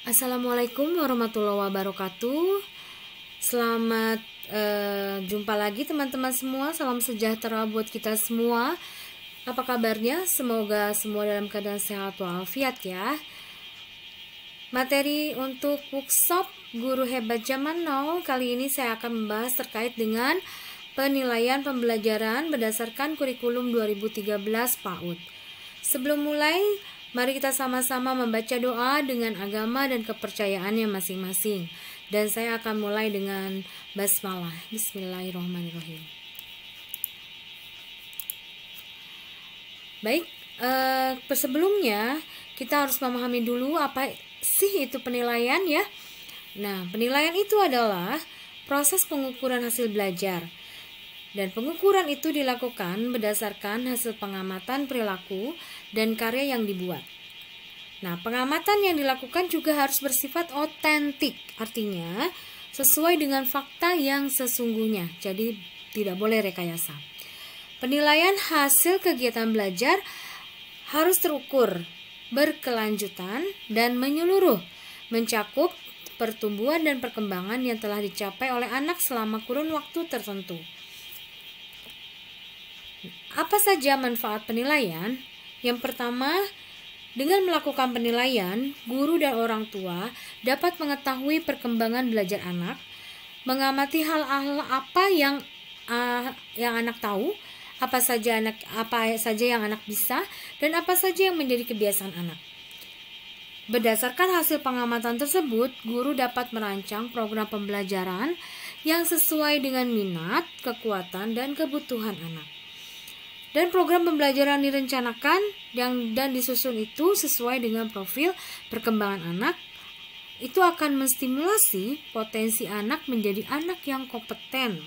Assalamualaikum warahmatullahi wabarakatuh. Selamat jumpa lagi teman-teman semua. Salam sejahtera buat kita semua. Apa kabarnya? Semoga semua dalam keadaan sehat walafiat ya. Materi untuk workshop Guru Hebat Zaman Now kali ini saya akan membahas terkait dengan penilaian pembelajaran berdasarkan kurikulum 2013 PAUD. Sebelum mulai, mari kita sama-sama membaca doa dengan agama dan kepercayaannya masing-masing. Dan saya akan mulai dengan basmalah. Bismillahirrahmanirrahim. Baik, sebelumnya kita harus memahami dulu apa sih itu penilaian ya. Nah, penilaian itu adalah proses pengukuran hasil belajar. Dan pengukuran itu dilakukan berdasarkan hasil pengamatan perilaku dan karya yang dibuat. Nah, pengamatan yang dilakukan juga harus bersifat otentik, artinya sesuai dengan fakta yang sesungguhnya, jadi tidak boleh rekayasa. Penilaian hasil kegiatan belajar harus terukur, berkelanjutan, dan menyeluruh, mencakup pertumbuhan dan perkembangan yang telah dicapai oleh anak selama kurun waktu tertentu. Apa saja manfaat penilaian? Yang pertama, dengan melakukan penilaian, guru dan orang tua dapat mengetahui perkembangan belajar anak, mengamati hal-hal apa yang anak tahu, apa saja yang anak bisa, dan apa saja yang menjadi kebiasaan anak. Berdasarkan hasil pengamatan tersebut, guru dapat merancang program pembelajaran yang sesuai dengan minat, kekuatan, dan kebutuhan anak. Dan program pembelajaran direncanakan dan disusun itu sesuai dengan profil perkembangan anak. Itu akan menstimulasi potensi anak menjadi anak yang kompeten.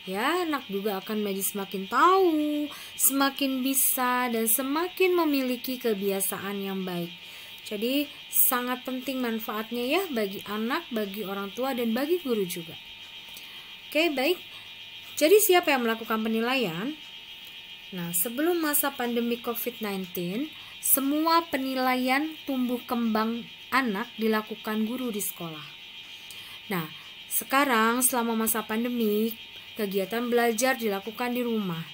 Ya, anak juga akan menjadi semakin tahu, semakin bisa, dan semakin memiliki kebiasaan yang baik. Jadi sangat penting manfaatnya ya bagi anak, bagi orang tua, dan bagi guru juga. Oke, baik. Jadi siapa yang melakukan penilaian? Nah, sebelum masa pandemi COVID-19, semua penilaian tumbuh kembang anak dilakukan guru di sekolah. Nah, sekarang selama masa pandemi, kegiatan belajar dilakukan di rumah.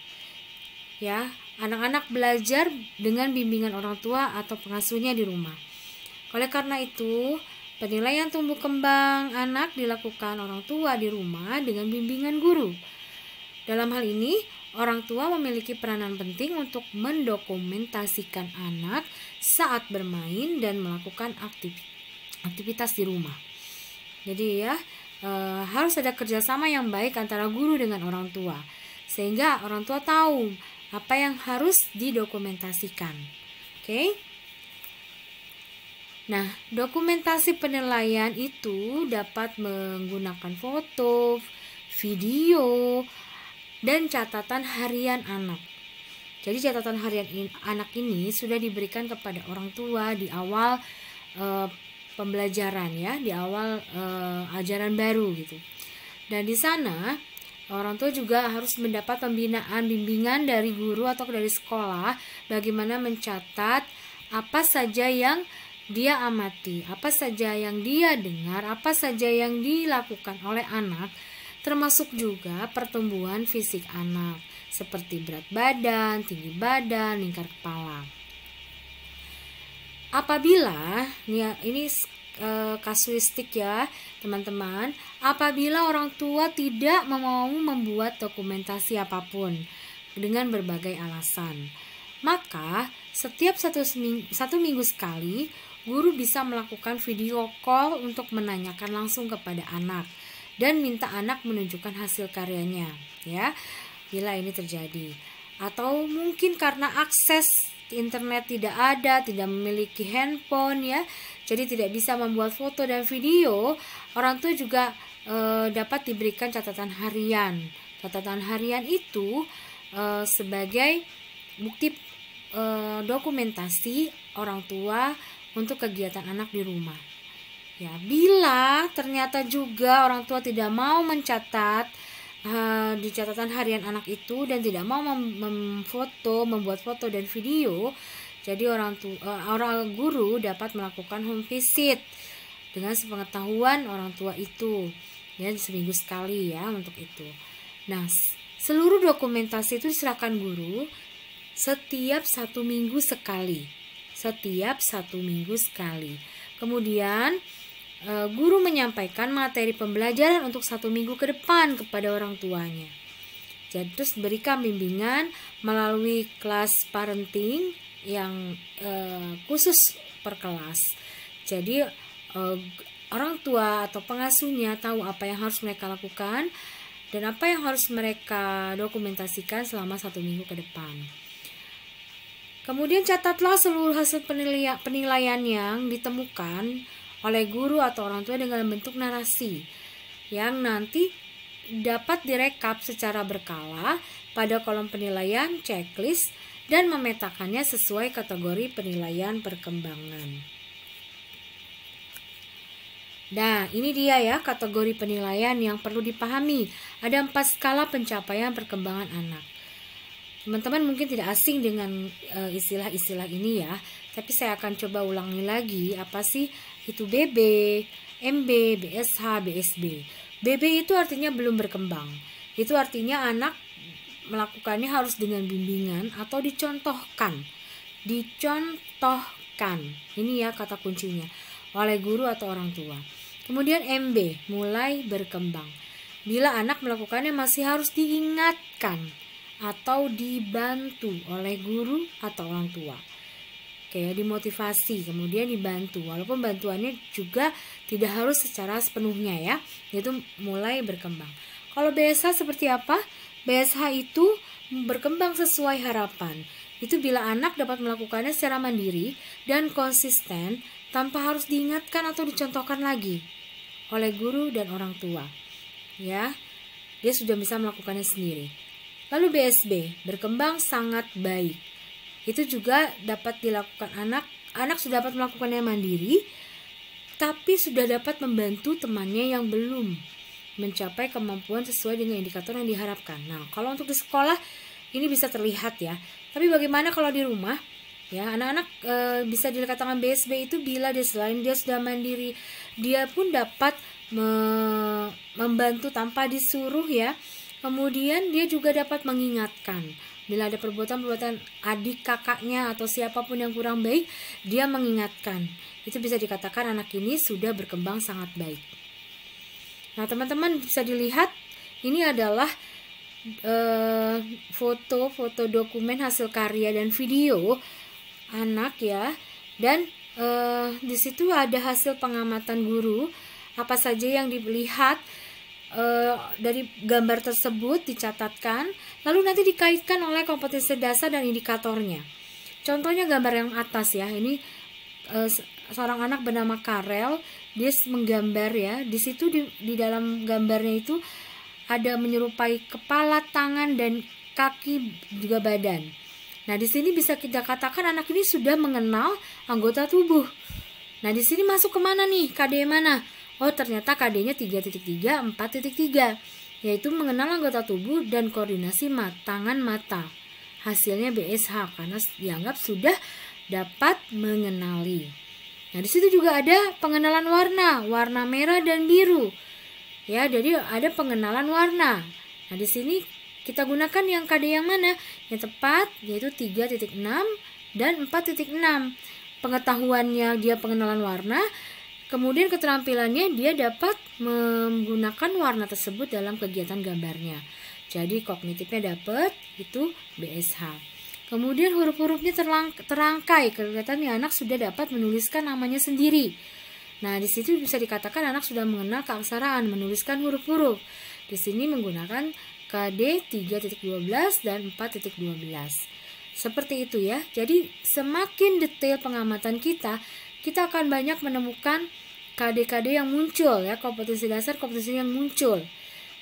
Ya, anak-anak belajar dengan bimbingan orang tua atau pengasuhnya di rumah. Oleh karena itu, penilaian tumbuh kembang anak dilakukan orang tua di rumah dengan bimbingan guru. Dalam hal ini, orang tua memiliki peranan penting untuk mendokumentasikan anak saat bermain dan melakukan aktivitas di rumah. Jadi ya, harus ada kerjasama yang baik antara guru dengan orang tua, sehingga orang tua tahu apa yang harus didokumentasikan. Oke? Nah, dokumentasi penilaian itu dapat menggunakan foto, video, dan catatan harian anak. Jadi catatan harian anak ini sudah diberikan kepada orang tua di awal pembelajaran ya, di awal ajaran baru gitu. Dan di sana orang tua juga harus mendapat bimbingan dari guru atau dari sekolah bagaimana mencatat apa saja yang dia amati, apa saja yang dia dengar, apa saja yang dilakukan oleh anak, termasuk juga pertumbuhan fisik anak seperti berat badan, tinggi badan, lingkar kepala. Apabila ini kasuistik ya teman-teman, apabila orang tua tidak mau membuat dokumentasi apapun dengan berbagai alasan, maka setiap satu minggu sekali guru bisa melakukan video call untuk menanyakan langsung kepada anak dan minta anak menunjukkan hasil karyanya ya bila ini terjadi. Atau mungkin karena akses internet tidak ada, tidak memiliki handphone ya, jadi tidak bisa membuat foto dan video, orang tua juga dapat diberikan catatan harian. Catatan harian itu sebagai bukti dokumentasi orang tua untuk kegiatan anak di rumah. Ya, bila ternyata juga orang tua tidak mau mencatat di catatan harian anak itu dan tidak mau membuat foto dan video, Jadi orang guru dapat melakukan home visit dengan sepengetahuan orang tua itu, ya, seminggu sekali ya untuk itu. Nah, seluruh dokumentasi itu diserahkan guru setiap 1 minggu sekali. Setiap 1 minggu sekali. Kemudian guru menyampaikan materi pembelajaran untuk 1 minggu ke depan kepada orang tuanya. Jadi terus berikan bimbingan melalui kelas parenting yang khusus per kelas. Jadi orang tua atau pengasuhnya tahu apa yang harus mereka lakukan dan apa yang harus mereka dokumentasikan selama 1 minggu ke depan. Kemudian catatlah seluruh hasil penilaian yang ditemukan oleh guru atau orang tua dengan bentuk narasi yang nanti dapat direkap secara berkala pada kolom penilaian, checklist, dan memetakannya sesuai kategori penilaian perkembangan. Nah, ini dia ya kategori penilaian yang perlu dipahami. Ada 4 skala pencapaian perkembangan anak. Teman-teman mungkin tidak asing dengan istilah-istilah ini ya, tapi saya akan coba ulangi lagi apa sih itu BB, MB, BSH, BSB. BB itu artinya belum berkembang. Itu artinya anak melakukannya harus dengan bimbingan atau dicontohkan. Dicontohkan. Ini ya kata kuncinya oleh guru atau orang tua. Kemudian MB, mulai berkembang. Bila anak melakukannya masih harus diingatkan atau dibantu oleh guru atau orang tua. Kayak dimotivasi, kemudian dibantu. Walaupun bantuannya juga tidak harus secara sepenuhnya ya, yaitu mulai berkembang. Kalau BSH seperti apa? BSH itu berkembang sesuai harapan. Itu bila anak dapat melakukannya secara mandiri dan konsisten tanpa harus diingatkan atau dicontohkan lagi oleh guru dan orang tua. Ya, dia sudah bisa melakukannya sendiri. Lalu BSB, berkembang sangat baik. Itu juga dapat dilakukan anak sudah dapat melakukannya mandiri, tapi sudah dapat membantu temannya yang belum mencapai kemampuan sesuai dengan indikator yang diharapkan. Nah, kalau untuk di sekolah ini bisa terlihat ya. Tapi bagaimana kalau di rumah? Ya, anak-anak bisa dikatakan BSB itu bila dia selain dia sudah mandiri, dia pun dapat membantu tanpa disuruh ya. Kemudian dia juga dapat mengingatkan. Bila ada perbuatan-perbuatan adik kakaknya atau siapapun yang kurang baik, dia mengingatkan. Itu bisa dikatakan anak ini sudah berkembang sangat baik. Nah, teman-teman bisa dilihat ini adalah foto-foto dokumen hasil karya dan video anak ya. Dan di situ ada hasil pengamatan guru, apa saja yang dilihat dari gambar tersebut dicatatkan, lalu nanti dikaitkan oleh kompetensi dasar dan indikatornya. Contohnya gambar yang atas ya, ini seorang anak bernama Karel, dia menggambar ya. Di situ di dalam gambarnya itu ada menyerupai kepala, tangan, dan kaki juga badan. Nah, di sini bisa kita katakan anak ini sudah mengenal anggota tubuh. Nah, di sini masuk kemana nih? KD mana? Oh, ternyata KD-nya 3.3, 4.3, yaitu mengenal anggota tubuh dan koordinasi tangan mata. Hasilnya BSH karena dianggap sudah dapat mengenali. Nah, di situ juga ada pengenalan warna merah dan biru. Ya, jadi ada pengenalan warna. Nah, di sini kita gunakan yang KD yang mana? Yang tepat yaitu 3.6 dan 4.6. Pengetahuannya dia pengenalan warna. Kemudian keterampilannya dia dapat menggunakan warna tersebut dalam kegiatan gambarnya. Jadi kognitifnya dapat, itu BSH. Kemudian huruf-hurufnya terangkai, kelihatan anak sudah dapat menuliskan namanya sendiri. Nah, di situ bisa dikatakan anak sudah mengenal keaksaraan, menuliskan huruf-huruf. Di sini menggunakan KD 3.12 dan 4.12. Seperti itu ya. Jadi semakin detail pengamatan kita akan banyak menemukan KD-KD yang muncul ya, kompetensi dasar, kompetensi yang muncul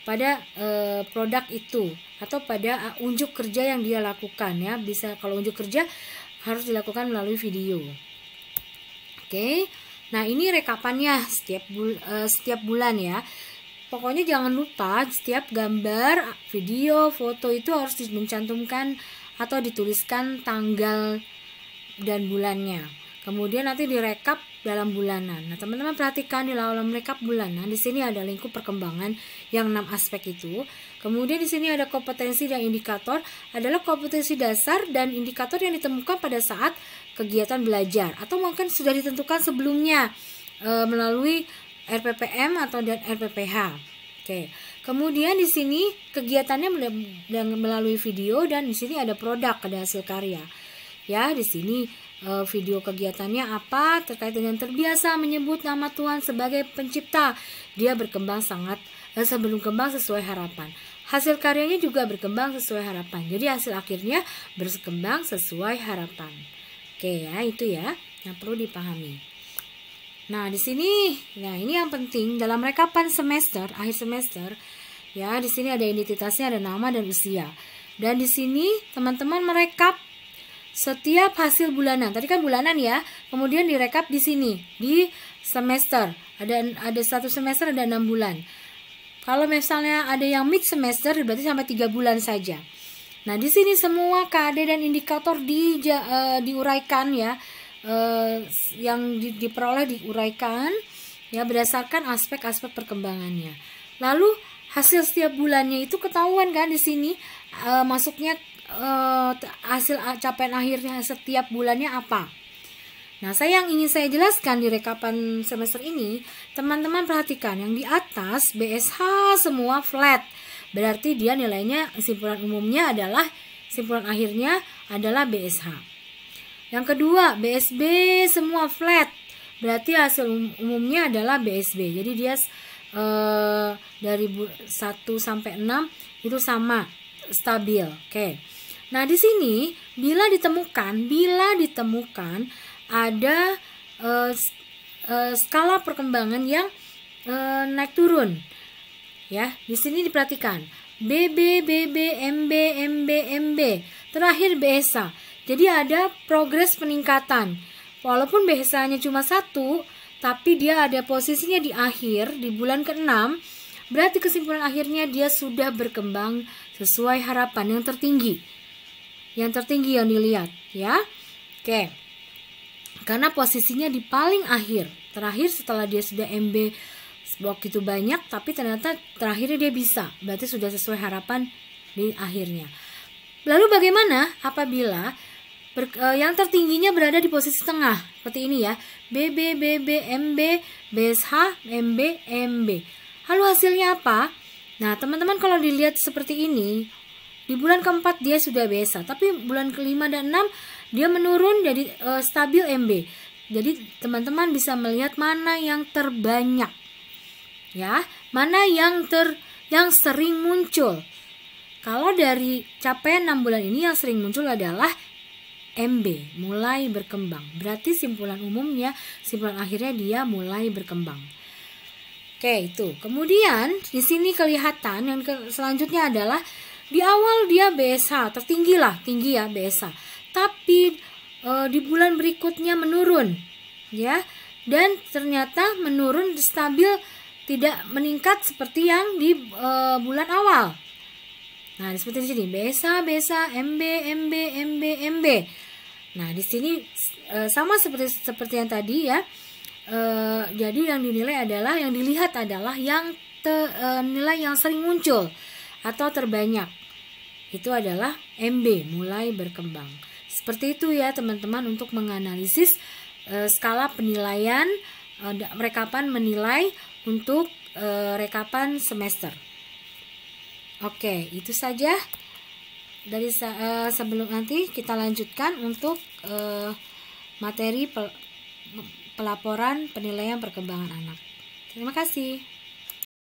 pada produk itu atau pada unjuk kerja yang dia lakukan ya. Bisa kalau unjuk kerja harus dilakukan melalui video. Oke. Nah, ini rekapannya setiap bulan ya. Pokoknya jangan lupa setiap gambar, video, foto itu harus mencantumkan atau dituliskan tanggal dan bulannya. Kemudian nanti direkap dalam bulanan. Nah, teman-teman perhatikan di dalam rekap bulanan, di sini ada lingkup perkembangan yang 6 aspek itu. Kemudian di sini ada kompetensi dan indikator, adalah kompetensi dasar dan indikator yang ditemukan pada saat kegiatan belajar atau mungkin sudah ditentukan sebelumnya melalui RPPM atau dan RPPH. Oke. Kemudian di sini kegiatannya melalui video dan di sini ada produk, ada hasil karya. Ya, di sini video kegiatannya apa terkait dengan terbiasa menyebut nama Tuhan sebagai pencipta. Dia berkembang berkembang sesuai harapan. Hasil karyanya juga berkembang sesuai harapan. Jadi hasil akhirnya berkembang sesuai harapan. Oke ya, itu ya yang perlu dipahami. Nah, di sini ini yang penting dalam rekapan semester, akhir semester. Ya, di sini ada identitasnya, ada nama dan usia. Dan di sini teman-teman merekap setiap hasil bulanan. Tadi kan bulanan ya. Kemudian direkap di sini di semester. Ada satu semester ada 6 bulan. Kalau misalnya ada yang mid semester berarti sampai 3 bulan saja. Nah, di sini semua KD dan indikator diuraikan ya. Yang diperoleh diuraikan ya berdasarkan aspek-aspek perkembangannya. Lalu hasil setiap bulannya itu ketahuan kan di sini masuknya hasil capaian akhirnya setiap bulannya apa. Nah, yang ingin saya jelaskan di rekapan semester ini, teman-teman perhatikan yang di atas BSH semua flat. Berarti dia nilainya simpulan umumnya adalah simpulan akhirnya adalah BSH. Yang kedua, BSB semua flat. Berarti hasil umumnya adalah BSB. Jadi dia dari 1 sampai 6 itu sama, stabil. Oke. Nah, di sini bila ditemukan ada skala perkembangan yang naik turun. Ya, di sini diperhatikan BB, BB, MB, MB, MB, terakhir BSA. Jadi ada progres peningkatan. Walaupun BSA-nya cuma 1, tapi dia ada posisinya di akhir di bulan ke-6, berarti kesimpulan akhirnya dia sudah berkembang sesuai harapan yang tertinggi. Yang tertinggi yang dilihat, ya. Oke. Karena posisinya di paling akhir. Terakhir setelah dia sudah MB begitu banyak, tapi ternyata terakhirnya dia bisa. Berarti sudah sesuai harapan di akhirnya. Lalu bagaimana apabila yang tertingginya berada di posisi tengah? Seperti ini ya. BB, BB, MB, BSH, MB, MB. Lalu hasilnya apa? Nah, teman-teman kalau dilihat seperti ini, di bulan keempat dia sudah BSA, tapi bulan kelima dan 6 dia menurun jadi stabil MB. Jadi teman-teman bisa melihat mana yang terbanyak, ya, mana yang sering muncul. Kalau dari capaian 6 bulan ini yang sering muncul adalah MB, mulai berkembang. Berarti simpulan umumnya, simpulan akhirnya dia mulai berkembang. Oke, itu. Kemudian di sini kelihatan yang selanjutnya adalah di awal dia BSH, tinggi ya BSH. Tapi di bulan berikutnya menurun, ya. Dan ternyata menurun stabil, tidak meningkat seperti yang di bulan awal. Nah, seperti di sini BSH, MB, MB, MB, MB. Nah, di sini sama seperti yang tadi ya. Jadi yang dilihat adalah yang nilai yang sering muncul atau terbanyak. Itu adalah MB, mulai berkembang. Seperti itu ya teman-teman untuk menganalisis skala penilaian rekapan menilai untuk rekapan semester. Oke, itu saja dari sebelum nanti kita lanjutkan untuk materi pelaporan penilaian perkembangan anak. Terima kasih.